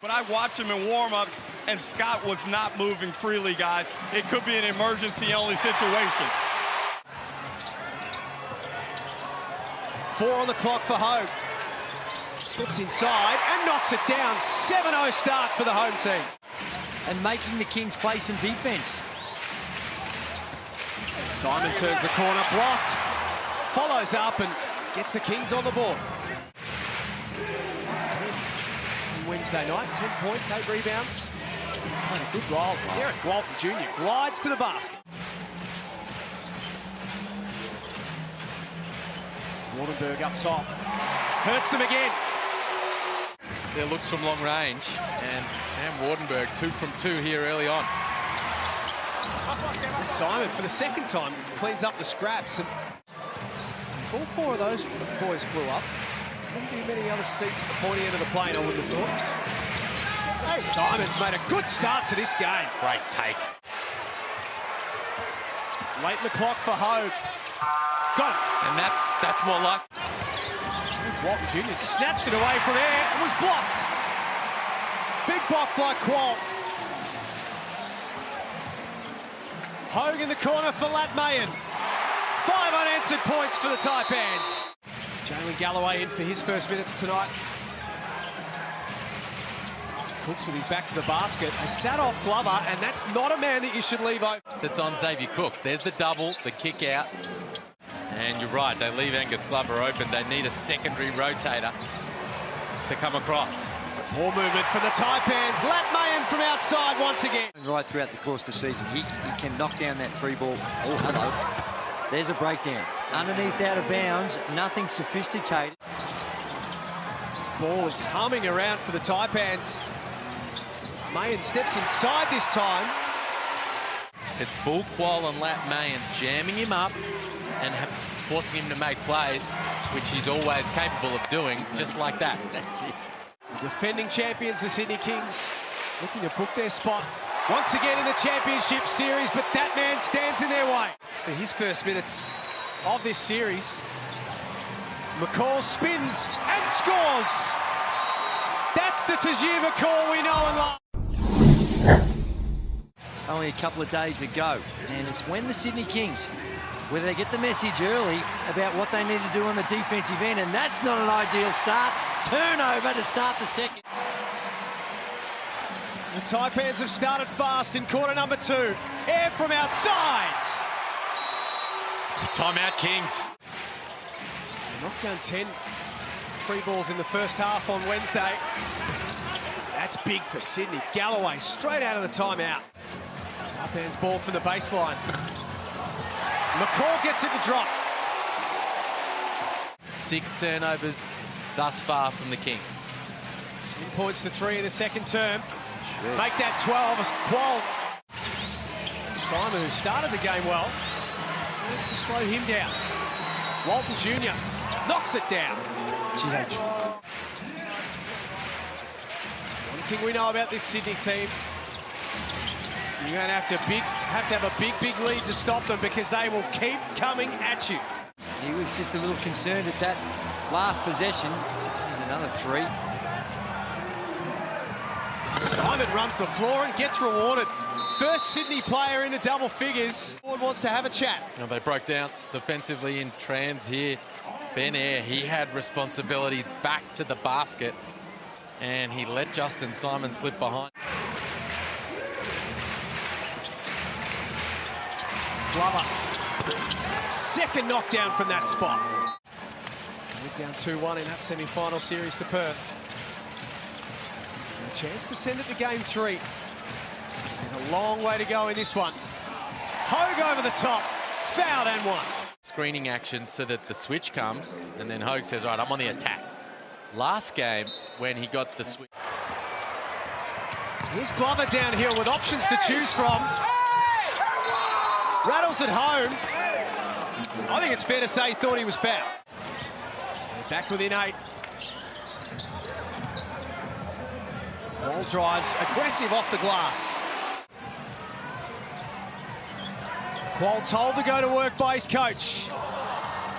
But I watched him in warm-ups, and Scott was not moving freely, guys. It could be an emergency-only situation. 4 on the clock for Hogue. Slips inside and knocks it down. 7-0 start for the home team. And making the Kings play some defense. Simon turns the corner, blocked. Follows up and gets the Kings on the board. It's 10 on Wednesday night. 10 points, 8 rebounds. And a good roll. Derek Walton Jr. glides to the basket. Wardenberg up top. Hurts them again. Their looks from long range, and Sam Wardenberg 2 from 2 here early on. Simon, for the second time, cleans up the scraps. And all 4 of those boys flew up. Wouldn't be many other seats at the pointy end of the plane, I wouldn't have thought. Simon's made a good start to this game. Great take. Late in the clock for Hogue. Got it. And that's more like... Walton Jr. snatched it away from air and was blocked. Big block by Qual. Hogue in the corner for Latmayan. 5 unanswered points for the Taipans. Jalen Galloway in for his first minutes tonight. Cooks with his back to the basket. A sat-off Glover, and that's not a man that you should leave open. That's on Xavier Cooks. There's the double, the kick out. And you're right, they leave Angus Glover open. They need a secondary rotator to come across. More movement for the Taipans. Latmayan from outside once again. Right throughout the course of the season, he can knock down that 3-ball. Oh, hello. There's a breakdown. Underneath, out of bounds, nothing sophisticated. This ball is humming around for the Taipans. Mayan steps inside this time. It's Bull Qual and Latmayan jamming him up and forcing him to make plays, which he's always capable of doing, just like that. That's it. The defending champions, the Sydney Kings, looking to book their spot once again in the championship series, but that man stands in their way. For his first minutes of this series, McCall spins and scores. That's the Tajir McCall we know and love. Only a couple of days ago, and it's when the Sydney Kings, whether they get the message early about what they need to do on the defensive end, and that's not an ideal start. Turnover to start the second. The Taipans have started fast in quarter number 2. Air from outside. Timeout, Kings. Knocked down 10 free balls in the first half on Wednesday. That's big for Sydney. Galloway straight out of the timeout. Taipans ball from the baseline. McCall gets it to drop. 6 turnovers thus far from the Kings. 10 points to 3 in the second term. Make that 12 as Qual. Simon, who started the game well, needs to slow him down. Walton Jr. knocks it down. One thing we know about this Sydney team, you're going to have to have a big lead to stop them, because they will keep coming at you. He was just a little concerned at that last possession. There's another 3. Simon runs the floor and gets rewarded. First Sydney player into double figures. Ford wants to have a chat. Now they broke down defensively in trans here. Ben Ayre, he had responsibilities back to the basket, and he let Justin Simon slip behind. Glover. Second knockdown from that spot. Went down 2-1 in that semi-final series to Perth. A chance to send it to game 3. There's a long way to go in this one. Hogue over the top. Fouled and 1. Screening action so that the switch comes, and then Hogue says, right, I'm on the attack. Last game, when he got the switch. Here's Glover downhill with options to choose from. Rattles it home. I think it's fair to say he thought he was fouled. They're back within 8. Ball drives, aggressive off the glass. Qual told to go to work by his coach.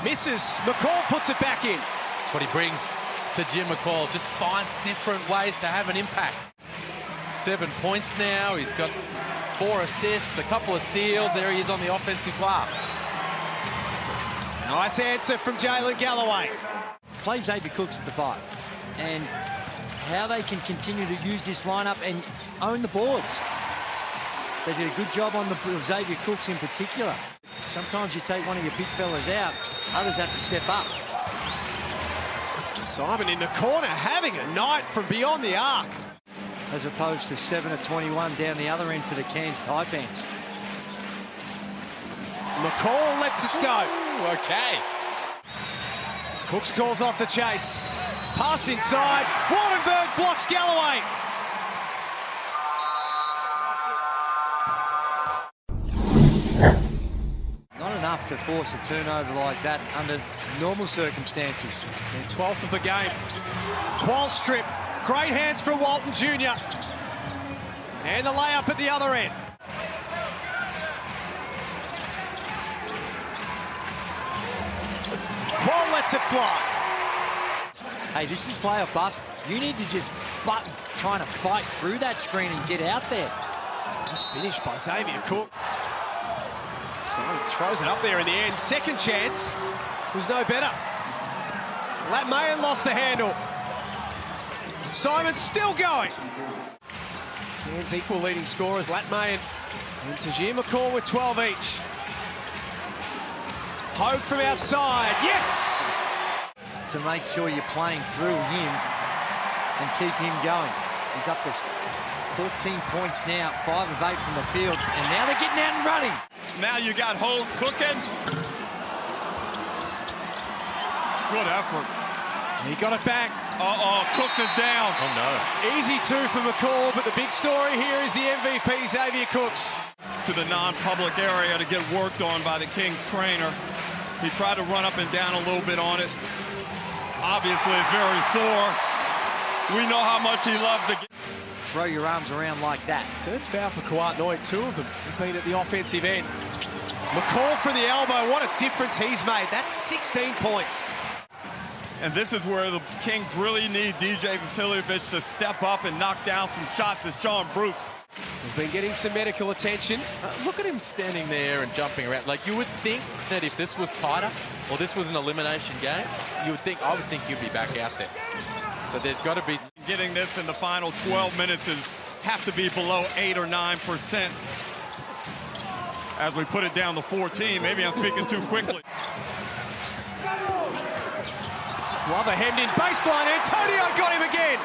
Misses. McCall puts it back in. That's what he brings. to Jim McCall. Just finds different ways to have an impact. 7 points now. He's got 4 assists, a couple of steals. There he is on the offensive glass. Nice answer from Jalen Galloway. Play Xavier Cooks at the 5. And how they can continue to use this lineup and own the boards. They did a good job on the Xavier Cooks in particular. Sometimes you take one of your big fellas out, others have to step up. Simon in the corner having a night from beyond the arc. As opposed to 7 of 21 down the other end for the Cairns Taipans. McCall lets it go. Ooh, okay. Cooks calls off the chase. Pass inside. Wardenberg blocks Galloway. Not enough to force a turnover like that under normal circumstances. And 12th of the game. Qual strip. Great hands for Walton Jr. And the layup at the other end. Qual lets it fly. Hey, this is playoff basketball. You need to just trying to fight through that screen and get out there. Just finished by Xavier Cook. Simon throws it up there in the end. Second chance was no better. Latmayan lost the handle. Simon still going. Cairns equal leading scorers. Latmayan and Tajir McCall with 12 each. Hogue from outside. Yes! To make sure you're playing through him and keep him going. He's up to 14 points now, 5 of 8 from the field, and now they're getting out and running. Now you got Hogue cooking. Good effort. He got it back. Cooks is down. Oh, no. Easy 2 for McCall, but the big story here is the MVP, Xavier Cooks. To the non-public area to get worked on by the Kings trainer. He tried to run up and down a little bit on it. Obviously, it's very sore. We know how much he loved the game. Throw your arms around like that. Third foul for Kawatnoi. 2 of them have been at the offensive end. McCall from the elbow. What a difference he's made. That's 16 points. And this is where the Kings really need DJ Vasiljevic to step up and knock down some shots to Sean Bruce. He's been getting some medical attention. Look at him standing there and jumping around. Like, you would think that if this was tighter or this was an elimination game, I would think you'd be back out there. So there's got to be... Getting this in the final 12 minutes have to be below 8 or 9%. As we put it down to 14. Maybe I'm speaking too quickly. Glover hemmed in baseline. Antonio got him again.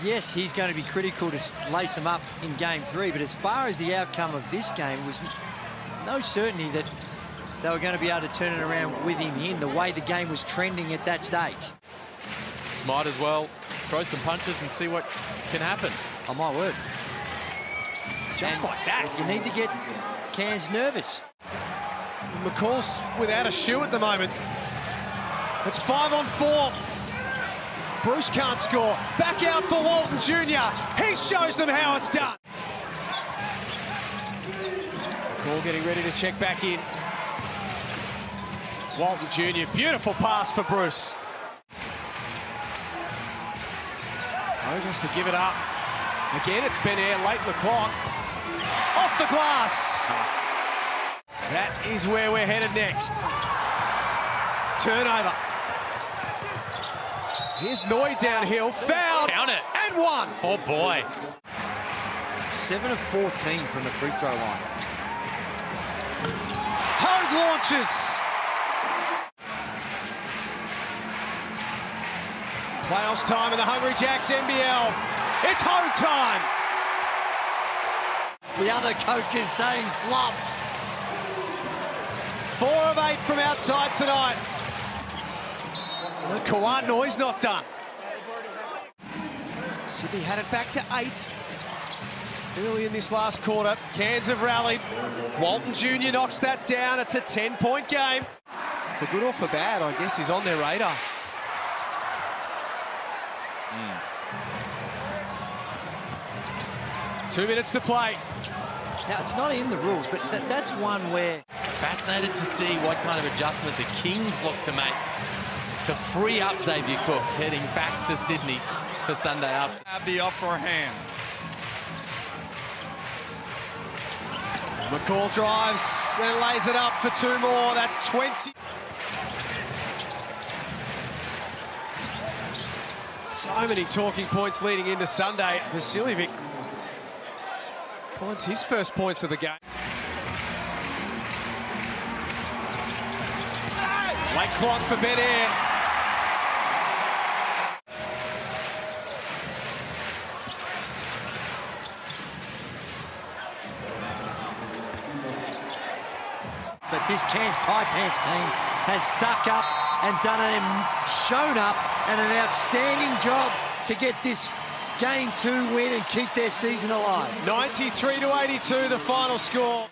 Yes, he's going to be critical to lace him up in Game 3, but as far as the outcome of this game, was no certainty that they were going to be able to turn it around with him in the way the game was trending at that stage. Might as well throw some punches and see what can happen. Oh, my word. Just And like that. You need to get Cairns nervous. McCall's without a shoe at the moment. It's 5 on 4. Bruce can't score. Back out for Walton Jr. He shows them how it's done. McCall getting ready to check back in. Walton Jr. Beautiful pass for Bruce. Hogue has to give it up. Again, it's Ben Air late in the clock. Off the glass. That is where we're headed next. Turnover. Here's Noy downhill, fouled, Count it. and 1. Oh, boy. 7 of 14 from the free throw line. Hogue launches. Playoffs time in the Hungry Jacks NBL. It's Hogue time. The other coach is saying flop. 4 of 8 from outside tonight. Kawatnoi's not done. Sydney had it back to 8 early in this last quarter. Cairns have rallied. Walton Jr. knocks that down. It's a 10-point game. For good or for bad, I guess he's on their radar. 2 minutes to play. Now, it's not in the rules, but that's one where Fascinated to see what kind of adjustment the Kings look to make to free up Xavier Cooks heading back to Sydney for Sunday afternoon. Have the upper hand. McCall drives and lays it up for 2 more. That's 20. So many talking points leading into Sunday. Vasiljevic finds his first points of the game. Late clock for Ben Air. But this Cairns Taipans team has stuck up and shown up and an outstanding job to get this Game 2 win and keep their season alive. 93-82, the final score.